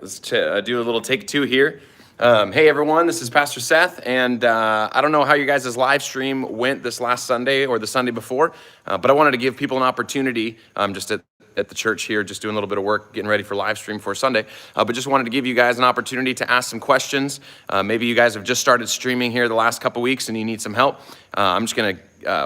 let's do a little take two here. Hey everyone, this is Pastor Seth, and I don't know how you guys' live stream went this last Sunday or the Sunday before, but I wanted to give people an opportunity just at the church here, just doing a little bit of work, getting ready for live stream for Sunday, but just wanted to give you guys an opportunity to ask some questions. Maybe you guys have just started streaming here the last couple weeks and you need some help. I'm just gonna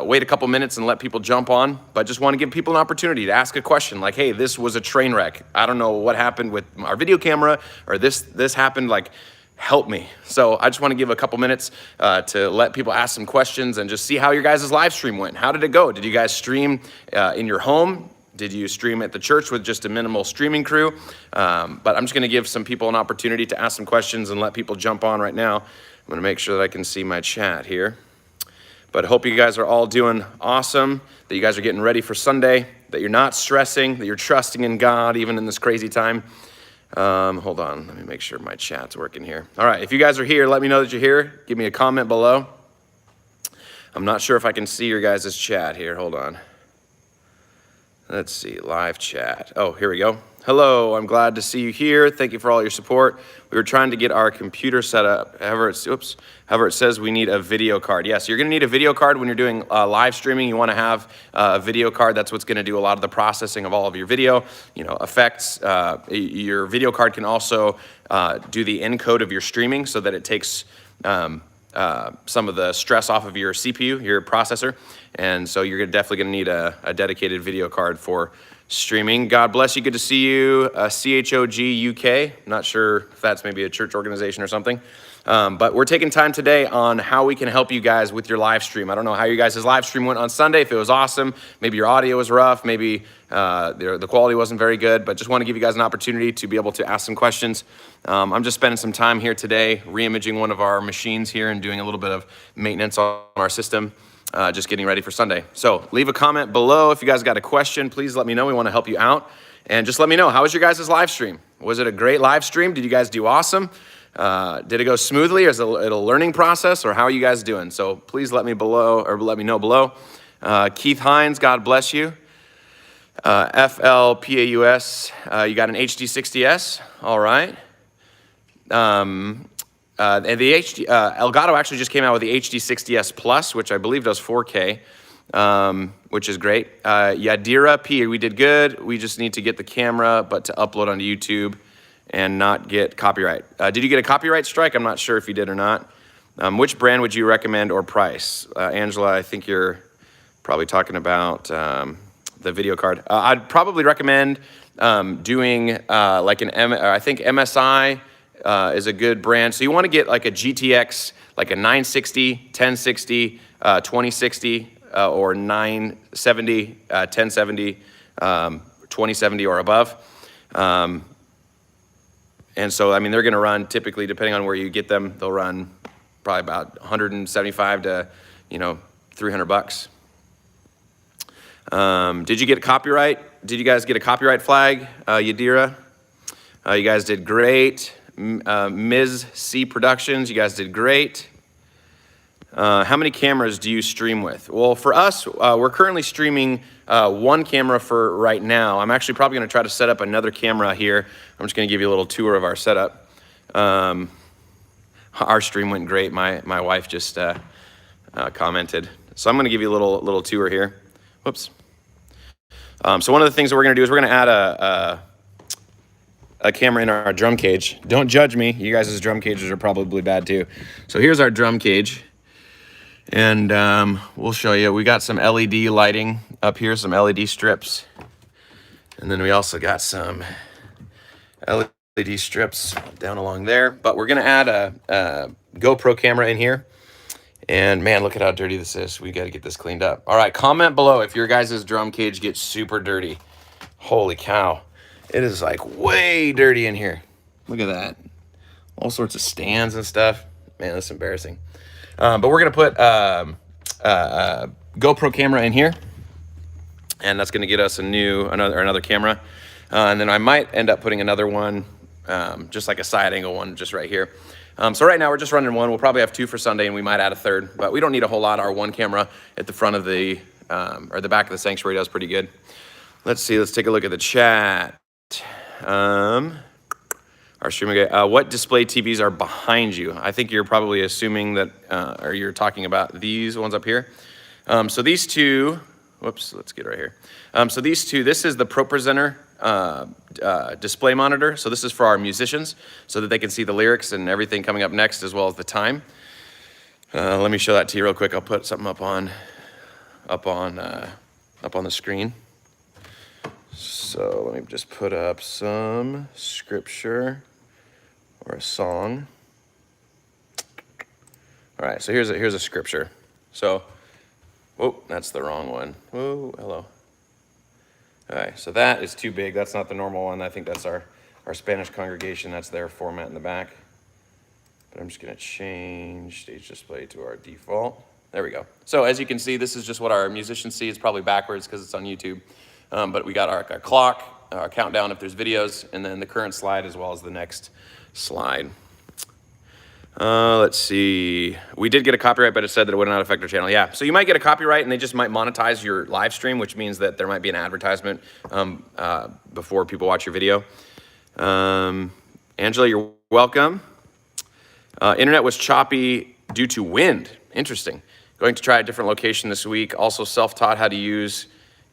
wait a couple minutes and let people jump on, but just want to give people an opportunity to ask a question like, hey, this was a train wreck. I don't know what happened with our video camera, or this happened, like, help me. So I just want to give a couple minutes to let people ask some questions and just see how your guys' live stream went. How did it go? Did you guys stream in your home? Did you stream at the church with just a minimal streaming crew? But I'm just going to give some people an opportunity to ask some questions and let people jump on right now. I'm going to make sure that I can see my chat here. But I hope you guys are all doing awesome, that you guys are getting ready for Sunday, that you're not stressing, that you're trusting in God even in this crazy time. Hold on, let me make sure my chat's working here. All right, if you guys are here, let me know that you're here. Give me a comment below. I'm not sure if I can see your guys' chat here. Hold on. Let's see, live chat. Oh, here we go. Hello, I'm glad to see you here. Thank you for all your support. We were trying to get our computer set up. However, it says we need a video card. Yes, you're gonna need a video card when you're doing live streaming. You wanna have a video card. That's what's gonna do a lot of the processing of all of your video, effects. Your video card can also do the encode of your streaming so that it takes some of the stress off of your CPU, your processor. And so you're definitely gonna need a dedicated video card for streaming. God bless you, good to see you. CHOG UK, not sure if that's maybe a church organization or something. But we're taking time today on how we can help you guys with your live stream. I don't know how you guys' live stream went on Sunday, if it was awesome, maybe your audio was rough, maybe the quality wasn't very good, but just want to give you guys an opportunity to be able to ask some questions. I'm just spending some time here today, re-imaging one of our machines here and doing a little bit of maintenance on our system. Just getting ready for Sunday. So leave a comment below if you guys got a question. Please let me know. We want to help you out. And just let me know, how was your guys' live stream? Was it a great live stream? Did you guys do awesome? Did it go smoothly, or is it a learning process, or how are you guys doing? So please let me know below. Keith Hines, God bless you. FLPAUS, you got an HD60S. All right. And the Elgato actually just came out with the HD60S Plus, which I believe does 4K, which is great. Yadira P, we did good. We just need to get the camera, but to upload onto YouTube and not get copyright. Did you get a copyright strike? I'm not sure if you did or not. Which brand would you recommend or price? Angela, I think you're probably talking about the video card. I'd probably recommend doing like I think MSI is a good brand. So you want to get like a GTX, like a 960, 1060, 2060, or 970, 1070, 2070 or above. And so, I mean, they're going to run typically, depending on where you get them, they'll run probably about 175 to, $300. Did you get copyright? Did you guys get a copyright flag, Yadira? You guys did great. Ms. C Productions, you guys did great. How many cameras do you stream with? Well, for us, we're currently streaming one camera for right now. I'm actually probably going to try to set up another camera here. I'm just going to give you a little tour of our setup. Our stream went great. My wife just commented. So I'm going to give you a little tour here. Whoops. So one of the things that we're going to do is we're going to add a camera in our drum cage. Don't judge me. You guys' drum cages are probably bad too. So here's our drum cage. And we'll show you. We got some LED lighting up here, some LED strips. And then we also got some LED strips down along there. But we're gonna add a GoPro camera in here. And man, look at how dirty this is. We gotta get this cleaned up. All right, comment below if your guys' drum cage gets super dirty. Holy cow. It is like way dirty in here. Look at that. All sorts of stands and stuff. Man, that's embarrassing. But we're gonna put a GoPro camera in here, and that's gonna get us another camera. And then I might end up putting another one, just like a side angle one, just right here. So right now we're just running one. We'll probably have two for Sunday, and we might add a third, but we don't need a whole lot. Our one camera at the front of the, or the back of the sanctuary does pretty good. Let's see, let's take a look at the chat. our streaming guy. What display TVs are behind you? I think you're probably assuming that, or you're talking about these ones up here. So these two, whoops, let's get right here. So these two, this is the ProPresenter display monitor. So this is for our musicians so that they can see the lyrics and everything coming up next as well as the time. Let me show that to you real quick. I'll put something up on the screen. So let me just put up some scripture or a song. All right, so here's a scripture. So, whoa, that's the wrong one. Whoa, hello. All right, so that is too big. That's not the normal one. I think that's our Spanish congregation. That's their format in the back. But I'm just gonna change stage display to our default. There we go. So as you can see, this is just what our musicians see. It's probably backwards because it's on YouTube. But we got our clock, our countdown if there's videos, and then the current slide as well as the next slide. Let's see. We did get a copyright, but it said that it would not affect our channel. Yeah, so you might get a copyright and they just might monetize your live stream, which means that there might be an advertisement before people watch your video. Angela, you're welcome. Internet was choppy due to wind. Interesting. Going to try a different location this week. Also self-taught how to use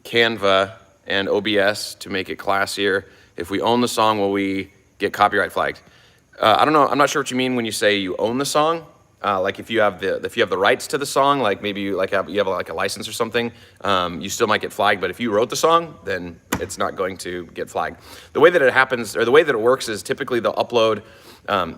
Canva and OBS to make it classier. If we own the song, will we get copyright flagged? I don't know. I'm not sure what you mean when you say you own the song. Like if you have the rights to the song, like maybe you have like a license or something, you still might get flagged. But if you wrote the song, then it's not going to get flagged. The way that it happens, or the way that it works, is typically they'll upload.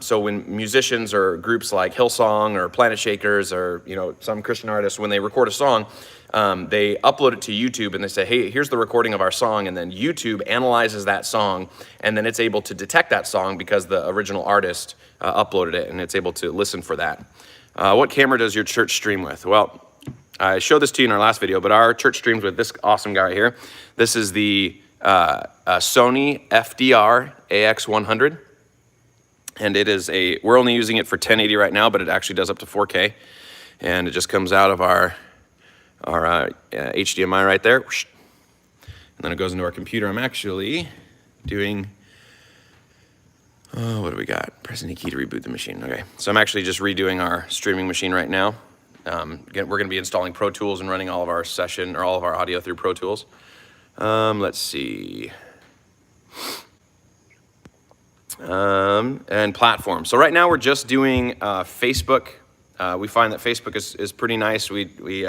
So when musicians or groups like Hillsong or Planet Shakers or some Christian artists, when they record a song, they upload it to YouTube and they say, hey, here's the recording of our song, and then YouTube analyzes that song, and then it's able to detect that song because the original artist uploaded it, and it's able to listen for that. What camera does your church stream with? Well, I showed this to you in our last video, but our church streams with this awesome guy right here. This is the Sony FDR AX100. And it is we're only using it for 1080 right now, but it actually does up to 4K. And it just comes out of our HDMI right there. And then it goes into our computer. I'm actually doing, what do we got? Press any key to reboot the machine. Okay, so I'm actually just redoing our streaming machine right now. Again, we're gonna be installing Pro Tools and running all of our audio through Pro Tools. Let's see. And platform. So right now we're just doing Facebook. We find that Facebook is pretty nice. We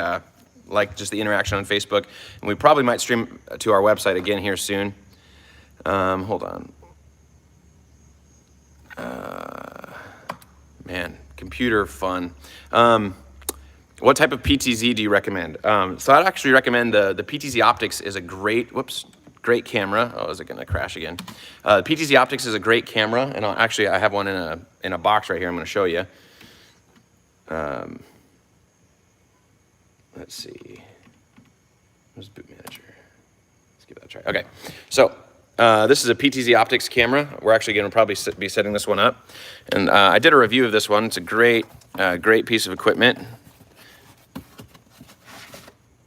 like just the interaction on Facebook, and we probably might stream to our website again here soon. Hold on. Man, computer fun. What type of PTZ do you recommend? So I'd actually recommend the PTZ Optics is a great camera. Oh, is it gonna crash again? The PTZ Optics is a great camera, and I have one in a box right here. I'm gonna show you. Let's see. Where's Boot Manager? Let's give that a try. Okay, so this is a PTZ Optics camera. We're actually gonna probably be setting this one up, and I did a review of this one. It's a great piece of equipment.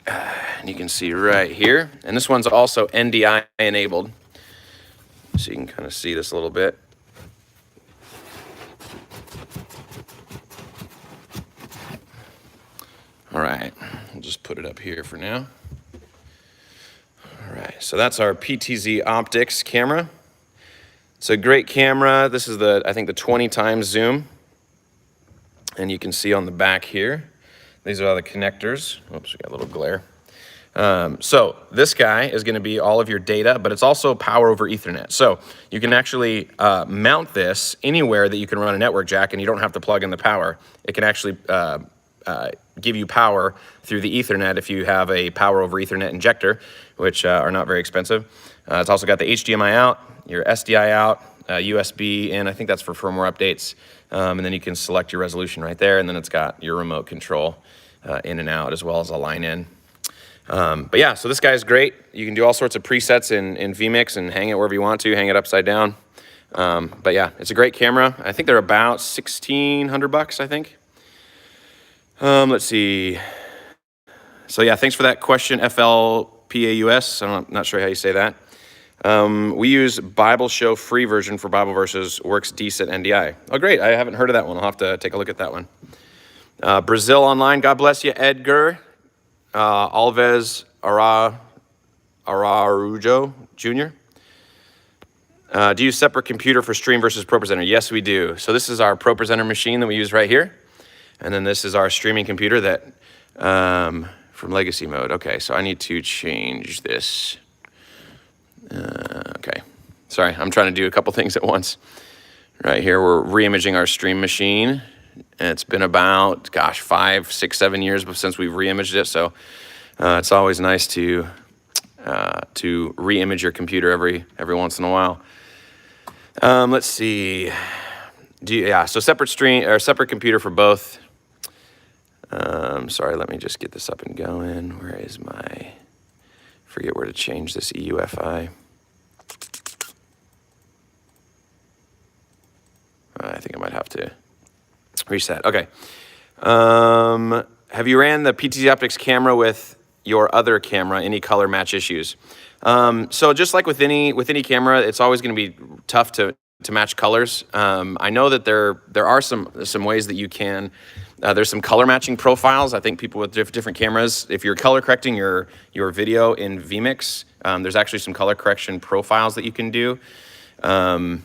And you can see right here, and this one's also NDI enabled, so you can kind of see this a little bit. All right, I'll just put it up here for now. All right, so that's our PTZ Optics camera. It's a great camera. This is I think the 20 times zoom, and you can see on the back here, these are all the connectors. Oops, we got a little glare. So this guy is going to be all of your data, but it's also power over Ethernet. So you can actually mount this anywhere that you can run a network jack, and you don't have to plug in the power. It can actually give you power through the Ethernet if you have a power over Ethernet injector, which are not very expensive. It's also got the HDMI out, your SDI out, USB in. I think that's for firmware updates. And then you can select your resolution right there, and then it's got your remote control in and out as well as a line in. But yeah, so this guy's great. You can do all sorts of presets in vMix and hang it wherever you want to, hang it upside down. But yeah, it's a great camera. I think they're about $1,600, I think. Let's see. So yeah, thanks for that question, FLPAUS. I'm not sure how you say that. We use Bible Show free version for Bible verses, works decent NDI. Oh, great. I haven't heard of that one. I'll have to take a look at that one. Brazil Online, God bless you, Edgar. Alves Araújo Jr. Do you use separate computer for stream versus ProPresenter? Yes, we do. So this is our ProPresenter machine that we use right here. And then this is our streaming computer that from legacy mode. Okay, so I need to change this. Okay, sorry, I'm trying to do a couple things at once. Right here, we're re-imaging our stream machine. And it's been about, 5, 6, 7 years since we've re-imaged it. So it's always nice to re-image your computer every once in a while. Let's see. So separate stream or separate computer for both. Sorry, let me just get this up and going. Where is my? Forget where to change this EUFI. I think I might have to reset. Okay. Have you ran the PTZ Optics camera with your other camera? Any color match issues? So just like with any camera, it's always going to be tough to match colors. I know that there are some ways that you can. There's some color matching profiles. I think people with different cameras, if you're color correcting your video in vMix, there's actually some color correction profiles that you can do that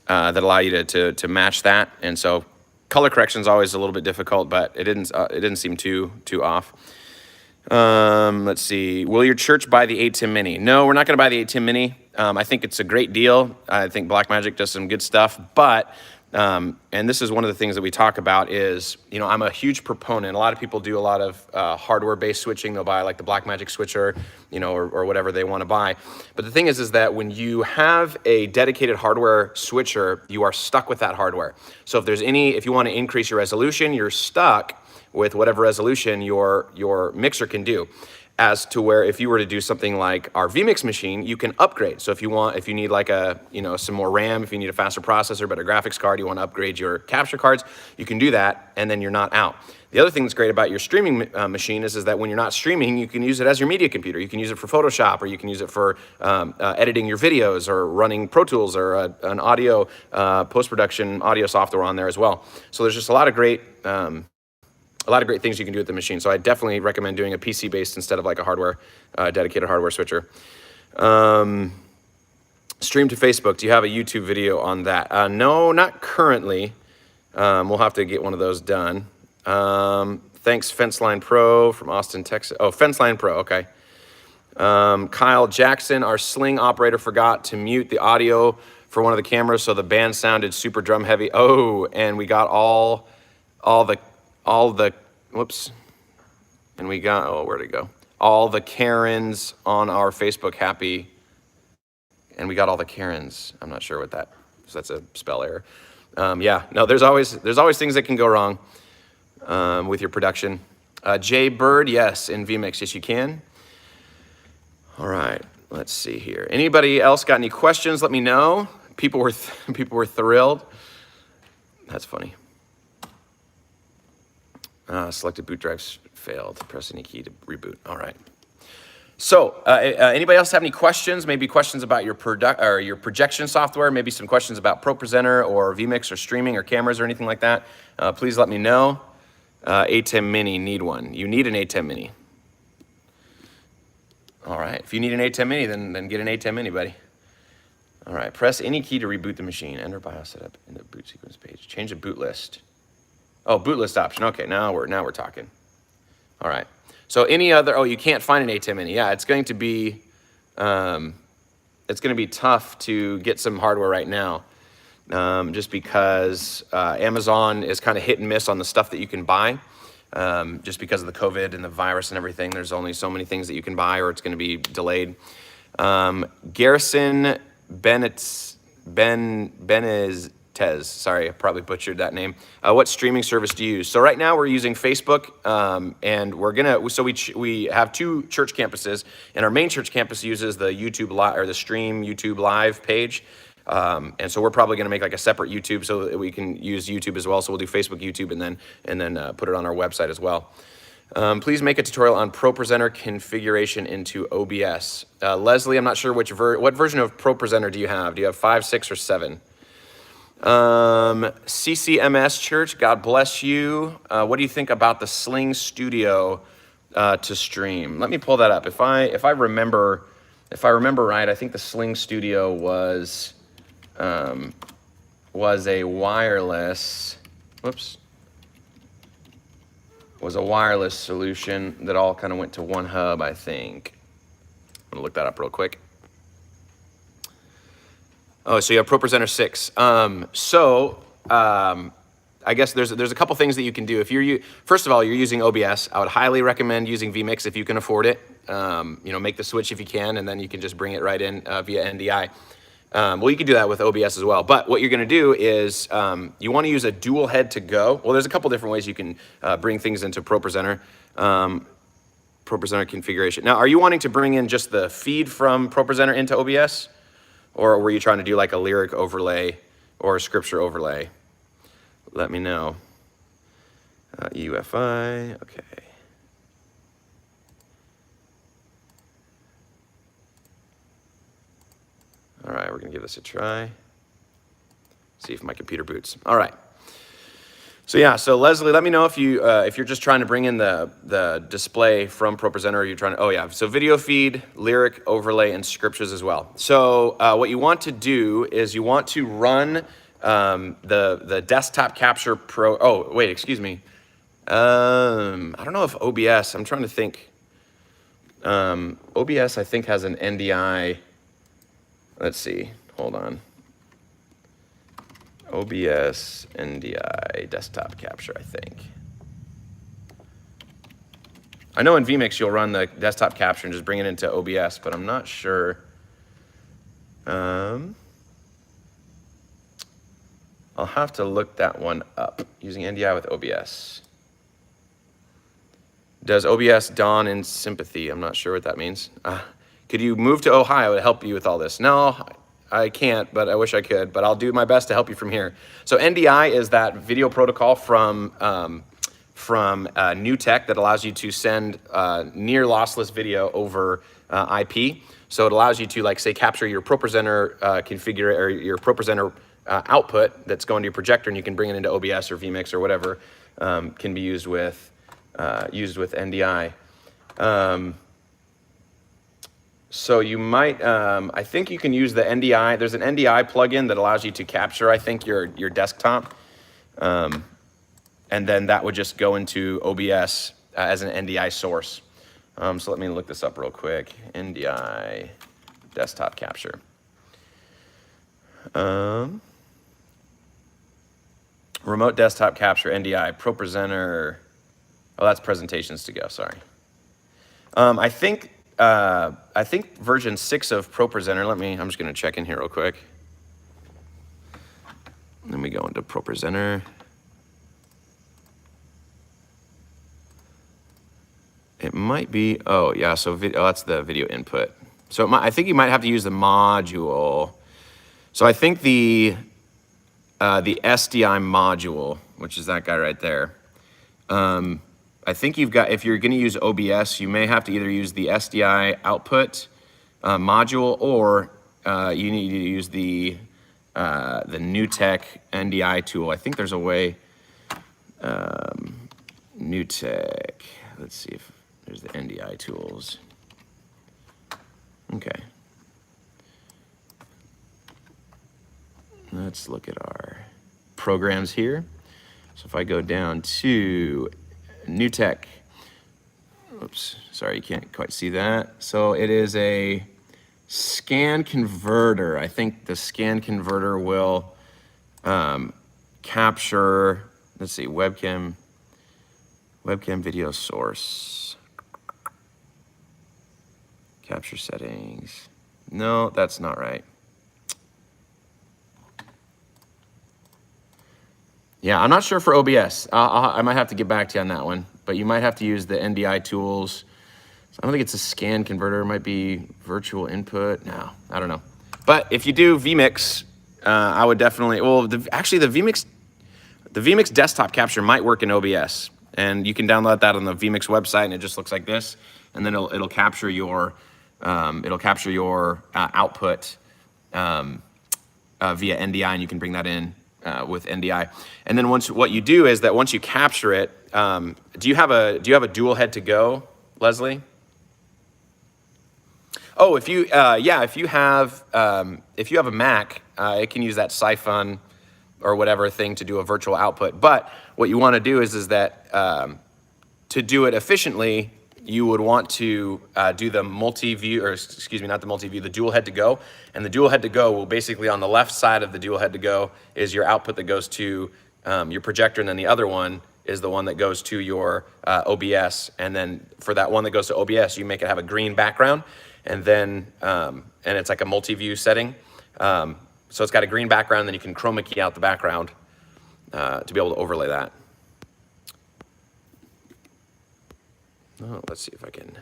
allow you to match that. And so color correction is always a little bit difficult, but it didn't seem too off. Let's see. Will your church buy the ATEM Mini? No, we're not going to buy the ATEM Mini. I think it's a great deal. I think Blackmagic does some good stuff, but and this is one of the things that we talk about is, I'm a huge proponent. A lot of people do a lot of hardware-based switching. They'll buy like the Blackmagic switcher, or whatever they want to buy. But the thing is that when you have a dedicated hardware switcher, you are stuck with that hardware. So if you want to increase your resolution, you're stuck with whatever resolution your mixer can do. As to where if you were to do something like our vMix machine, you can upgrade. So if you need like some more RAM, if you need a faster processor, better graphics card, you want to upgrade your capture cards, you can do that, and then you're not out. The other thing that's great about your streaming machine is that when you're not streaming, you can use it as your media computer. You can use it for Photoshop, or you can use it for editing your videos, or running Pro Tools, or an audio post-production audio software on there as well. So there's just a lot of great things you can do with the machine. So I definitely recommend doing a PC-based instead of like a dedicated hardware switcher. Stream to Facebook. Do you have a YouTube video on that? No, not currently. We'll have to get one of those done. Thanks, Fenceline Pro from Austin, Texas. Oh, Fenceline Pro, okay. Kyle Jackson, our Sling operator, forgot to mute the audio for one of the cameras, so the band sounded super drum heavy. Oh, and we got all the whoops, and we got, where'd it go? All the Karens on our Facebook happy, and we got all the Karens. I'm not sure what so that's a spell error. Yeah, no, there's always things that can go wrong with your production. Jay Bird, yes, in vMix, yes you can. All right, let's see here. Anybody else got any questions? Let me know. People were thrilled. That's funny. Selected boot drives failed. Press any key to reboot. All right. So, anybody else have any questions? Maybe questions about your projection software. Maybe some questions about ProPresenter or vMix or streaming or cameras or anything like that. Please let me know. ATEM Mini, need one. You need an ATEM Mini. All right. If you need an ATEM Mini, then get an ATEM Mini, buddy. All right. Press any key to reboot the machine. Enter BIOS setup in the boot sequence page. Change the boot list. Oh, boot list option. Okay, now we're talking. All right. So any other? You can't find an ATEM Mini. Yeah, it's going to be tough to get some hardware right now, just because Amazon is kind of hit and miss on the stuff that you can buy, just because of the COVID and the virus and everything. There's only so many things that you can buy, or it's going to be delayed. Garrison Benitez. Sorry, I probably butchered that name. What streaming service do you use? So right now we're using Facebook, and we have two church campuses, and our main church campus uses the YouTube Live or the Stream YouTube Live page, and so we're probably going to make like a separate YouTube so that we can use YouTube as well. So we'll do Facebook, YouTube, and then put it on our website as well. Please make a tutorial on ProPresenter configuration into OBS. Leslie, I'm not sure what version of ProPresenter do you have? Do you have 5, 6, or 7? CCMS Church, God bless you. What do you think about the Sling Studio to stream? Let me pull that up. If I remember right, I think the Sling Studio was a wireless. Was a wireless solution that all kind of went to one hub, I think. I'm gonna look that up real quick. Oh, so you have ProPresenter 6. I guess there's a couple things that you can do. If first of all, you're using OBS, I would highly recommend using vMix if you can afford it. Make the switch if you can, and then you can just bring it right in via NDI. Well, you can do that with OBS as well. But what you're going to do is you want to use a dual head to go. Well, there's a couple different ways you can bring things into ProPresenter. ProPresenter configuration. Now, are you wanting to bring in just the feed from ProPresenter into OBS? Or were you trying to do like a lyric overlay or a scripture overlay? Let me know. UFI, okay. All right, we're gonna give this a try. See if my computer boots. All right. So yeah, so Leslie, let me know if you're just trying to bring in the display from ProPresenter, or you're trying to, oh yeah, so video feed, lyric, overlay, and scriptures as well. So what you want to do is you want to run the desktop capture pro, oh wait, excuse me. I don't know if OBS, I'm trying to think. OBS I think has an NDI, let's see, hold on. OBS NDI desktop capture, I think. I know in vMix you'll run the desktop capture and just bring it into OBS, but I'm not sure. I'll have to look that one up using NDI with OBS. Does OBS dawn in sympathy? I'm not sure what that means. Could you move to Ohio to help you with all this? No, I can't, but I wish I could, but I'll do my best to help you from here. So NDI is that video protocol from New Tech that allows you to send near lossless video over IP. So it allows you to, like, say, capture your ProPresenter configure or your ProPresenter output that's going to your projector, and you can bring it into OBS or vMix or whatever can be used with NDI. So you might, I think you can use the NDI. There's an NDI plugin that allows you to capture, I think, your desktop. And then that would just go into OBS as an NDI source. So let me look this up real quick. NDI desktop capture. Remote desktop capture, NDI, ProPresenter. Oh, that's presentations to go, sorry. I think version 6 of ProPresenter, I'm just gonna check in here real quick. Then we go into ProPresenter. It might be, oh yeah, so that's the video input. So I think you might have to use the module. So I think the SDI module, which is that guy right there. I think if you're gonna use OBS, you may have to either use the SDI output module, or you need to use the New Tech NDI tool. I think there's a way, New Tech, let's see if there's the NDI tools. Okay. Let's look at our programs here. So if I go down to New Tech, oops, sorry, you can't quite see that. So it is a scan converter. I think the scan converter will capture, let's see, webcam video source. Capture settings. No, that's not right. Yeah, I'm not sure for OBS. I might have to get back to you on that one, but you might have to use the NDI tools. So I don't think it's a scan converter. It might be virtual input. No, I don't know. But if you do vMix, I would definitely, well, actually the vMix desktop capture might work in OBS. And you can download that on the vMix website, and it just looks like this. And then it'll capture your output via NDI, and you can bring that in with NDI. And then what you do is that once you capture it, do you have a dual head to go, Leslie? Oh, if you have a Mac, it can use that Siphon or whatever thing to do a virtual output. But what you want to do is that to do it efficiently, you would want to do the multi-view, or excuse me, not the multi-view, the dual head to go. And the dual head to go will basically, on the left side of the dual head to go is your output that goes to your projector, and then the other one is the one that goes to your OBS. And then for that one that goes to OBS, you make it have a green background, and then and it's like a multi-view setting. So it's got a green background, then you can chroma key out the background to be able to overlay that. Oh, let's see if I can.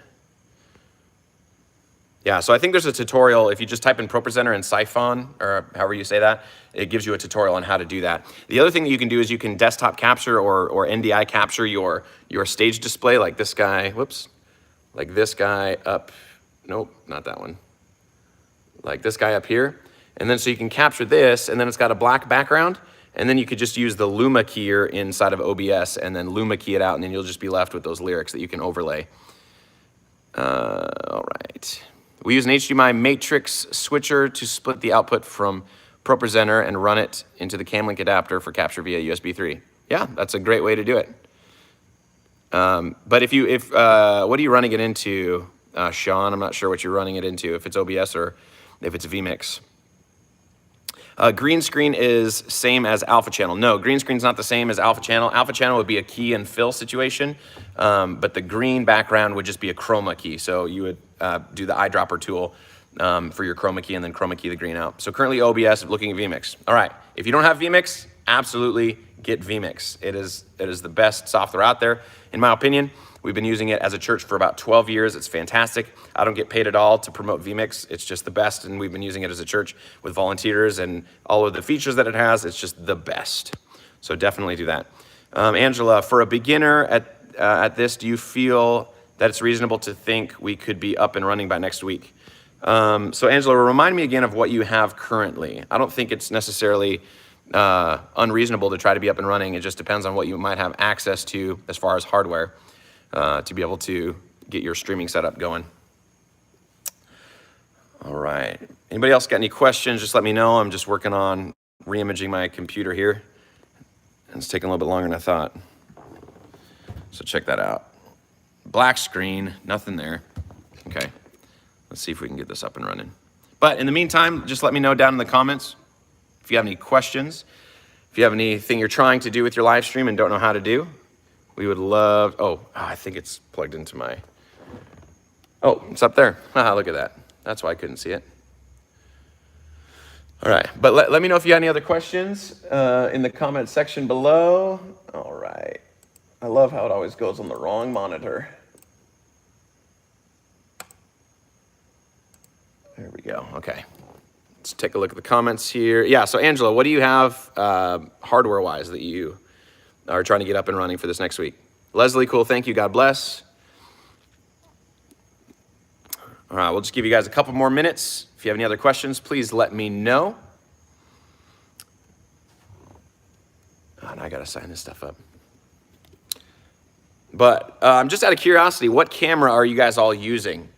Yeah, so I think there's a tutorial. If you just type in ProPresenter and Siphon, or however you say that, it gives you a tutorial on how to do that. The other thing that you can do is you can desktop capture or NDI capture your stage display, like this guy, whoops, like this guy up, nope, not that one. Like this guy up here. And then so you can capture this, and then it's got a black background, and then you could just use the Luma keyer inside of OBS and then Luma key it out, and then you'll just be left with those lyrics that you can overlay. All right. We use an HDMI matrix switcher to split the output from ProPresenter and run it into the CamLink adapter for capture via USB 3. Yeah, that's a great way to do it. But what are you running it into, Sean? I'm not sure what you're running it into, if it's OBS or if it's vMix. Green screen is same as alpha channel. No, green screen's not the same as alpha channel. Alpha channel would be a key and fill situation, but the green background would just be a chroma key. So you would do the eyedropper tool for your chroma key and then chroma key the green out. So currently OBS, looking at vMix. All right, if you don't have vMix, absolutely get vMix. It is the best software out there, in my opinion. We've been using it as a church for about 12 years. It's fantastic. I don't get paid at all to promote vMix. It's just the best, and we've been using it as a church with volunteers and all of the features that it has. It's just the best. So definitely do that. Angela, for a beginner at this, do you feel that it's reasonable to think we could be up and running by next week? So Angela, remind me again of what you have currently. I don't think it's necessarily unreasonable to try to be up and running. It just depends on what you might have access to as far as hardware. To be able to get your streaming setup going. All right. Anybody else got any questions? Just let me know. I'm just working on re-imaging my computer here. And it's taking a little bit longer than I thought. So check that out. Black screen, nothing there. Okay. Let's see if we can get this up and running. But in the meantime, just let me know down in the comments if you have any questions. If you have anything you're trying to do with your live stream and don't know how to do. We would love, I think it's plugged into my, it's up there. Look at that. That's why I couldn't see it. All right, but let me know if you have any other questions in the comment section below. All right. I love how it always goes on the wrong monitor. There we go, okay. Let's take a look at the comments here. Yeah, so Angela, what do you have hardware-wise that you are trying to get up and running for this next week? Leslie, cool, thank you, God bless. All right, we'll just give you guys a couple more minutes. If you have any other questions, please let me know. And I gotta sign this stuff up. But just out of curiosity, what camera are you guys all using?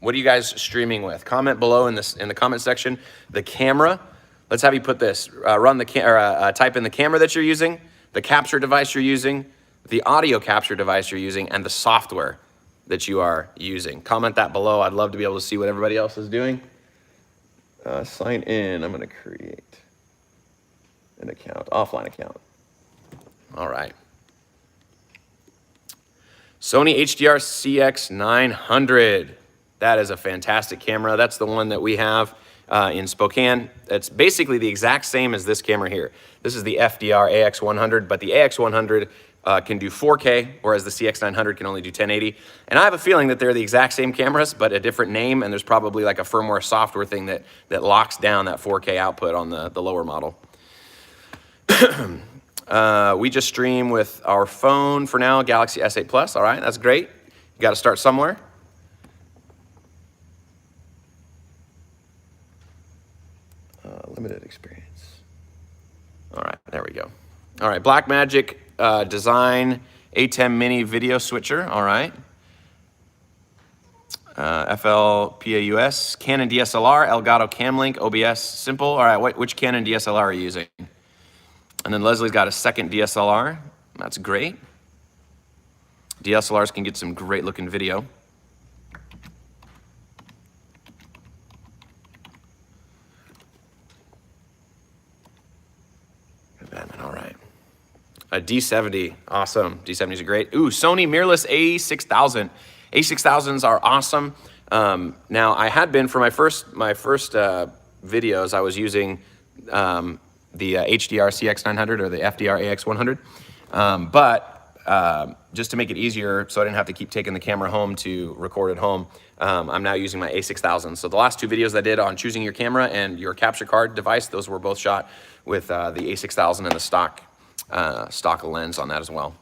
What are you guys streaming with? Comment below in the comment section, the camera. Let's have you put this, type in the camera that you're using, the capture device you're using, the audio capture device you're using, and the software that you are using. Comment that below. I'd love to be able to see what everybody else is doing. Sign in. I'm going to create an account, offline account. All right. Sony HDR CX900. That is a fantastic camera. That's the one that we have in Spokane. It's basically the exact same as this camera here. This is the FDR AX100, but the AX100 can do 4K, whereas the CX900 can only do 1080. And I have a feeling that they're the exact same cameras, but a different name, and there's probably like a firmware software thing that locks down that 4K output on the lower model. We just stream with our phone for now, Galaxy S8 Plus. All right, that's great. You got to start somewhere. Limited experience. All right, there we go. All right, Blackmagic Design A10 Mini Video Switcher. All right. FLPAUS, Canon DSLR, Elgato Camlink, OBS, simple. All right, which Canon DSLR are you using? And then Leslie's got a second DSLR. That's great. DSLRs can get some great looking video. All right. A D70, awesome. D70s are great. Ooh, Sony mirrorless A6000. A6000s are awesome. Now, I had been for my first videos, I was using the HDR CX900 or the FDR AX100. But just to make it easier, so I didn't have to keep taking the camera home to record at home, I'm now using my A6000. So the last two videos I did on choosing your camera and your capture card device, those were both shot with the A6000 and the stock lens on that as well.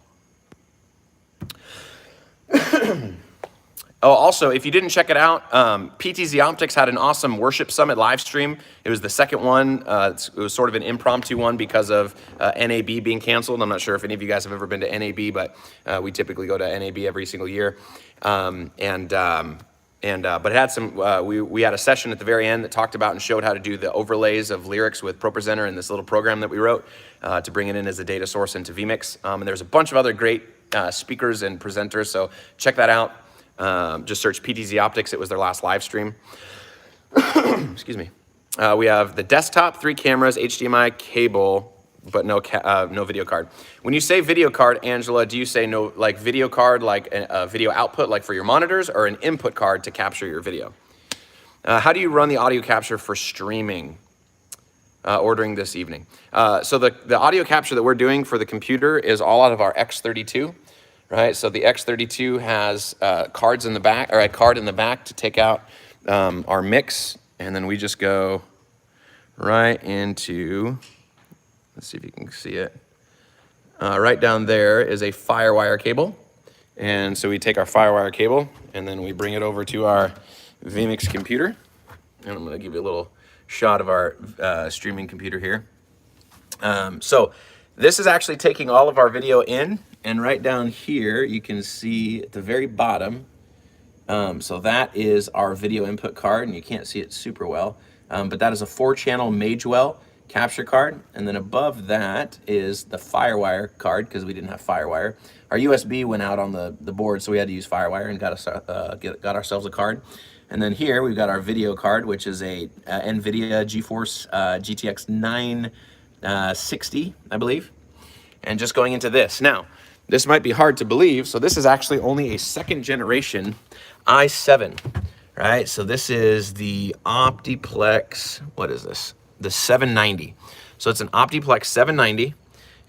Oh, also, if you didn't check it out, PTZ Optics had an awesome Worship Summit live stream. It was the second one. It was sort of an impromptu one because of NAB being canceled. I'm not sure if any of you guys have ever been to NAB, but we typically go to NAB every single year. But it had some, we had a session at the very end that talked about and showed how to do the overlays of lyrics with ProPresenter and this little program that we wrote to bring it in as a data source into vMix. And there's a bunch of other great speakers and presenters, so check that out. Just search PTZ Optics. It was their last live stream. Excuse me. We have the desktop, 3 cameras, HDMI cable, but no video card. When you say video card, Angela, do you say no, like video card, like a video output, like for your monitors, or an input card to capture your video? How do you run the audio capture for streaming? Ordering this evening. So the audio capture that we're doing for the computer is all out of our X32. Right, so the X32 has cards in the back, or a card in the back to take out our mix, and then we just go right into, let's see if you can see it. Right down there is a FireWire cable, and so we take our FireWire cable, and then we bring it over to our vMix computer, and I'm going to give you a little shot of our streaming computer here. So this is actually taking all of our video in. And right down here, you can see at the very bottom, so that is our video input card, and you can't see it super well, but that is a 4-channel Magewell capture card, and then above that is the FireWire card, because we didn't have FireWire. Our USB went out on the board, so we had to use FireWire and got ourselves a card. And then here, we've got our video card, which is a NVIDIA GeForce GTX 960, I believe. And just going into this. Now, this might be hard to believe, so this is actually only a 2nd generation i7, right? So this is the Optiplex, what is this? The 790. So it's an Optiplex 790,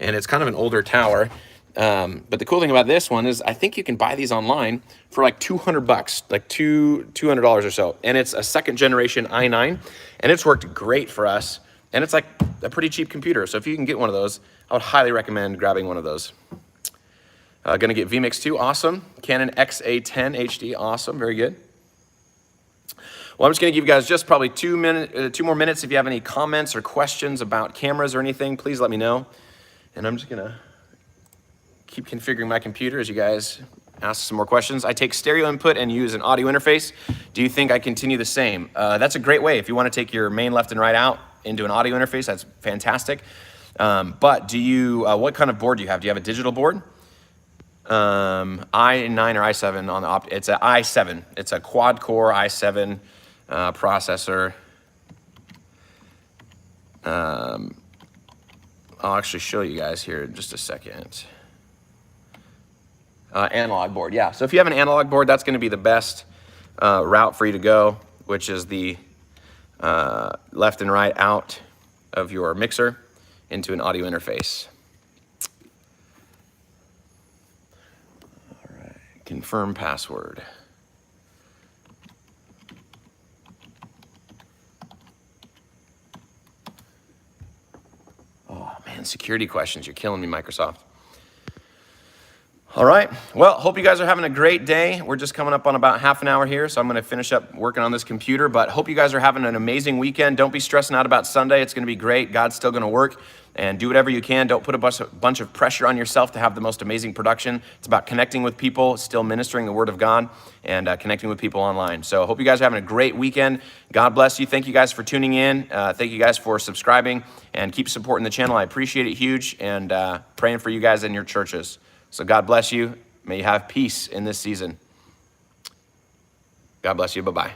and it's kind of an older tower. But the cool thing about this one is I think you can buy these online for like $200, like $200 or so. And it's a 2nd generation i9, and it's worked great for us. And it's like a pretty cheap computer. So if you can get one of those, I would highly recommend grabbing one of those. Gonna get vMix 2, awesome. Canon XA10 HD, awesome, very good. Well, I'm just gonna give you guys just probably 2 more minutes. If you have any comments or questions about cameras or anything, please let me know. And I'm just gonna keep configuring my computer as you guys ask some more questions. I take stereo input and use an audio interface. Do you think I continue the same? That's a great way. If you wanna take your main left and right out into an audio interface, that's fantastic. But do you, what kind of board do you have? Do you have a digital board? i9 or i7 on the it's an i7. It's a quad core i7 processor. I'll actually show you guys here in just a second. Analog board, yeah. So if you have an analog board, that's going to be the best route for you to go, which is the left and right out of your mixer into an audio interface. All right, confirm password. Oh man, Man, security questions. You're killing me, Microsoft. All right. Well, hope you guys are having a great day. We're just coming up on about half an hour here, so I'm going to finish up working on this computer. But hope you guys are having an amazing weekend. Don't be stressing out about Sunday. It's going to be great. God's still going to work. And do whatever you can. Don't put a bunch of pressure on yourself to have the most amazing production. It's about connecting with people, still ministering the Word of God, and connecting with people online. So hope you guys are having a great weekend. God bless you. Thank you guys for tuning in. Thank you guys for subscribing, and keep supporting the channel. I appreciate it huge, and praying for you guys in your churches. So God bless you. May you have peace in this season. God bless you. Bye-bye.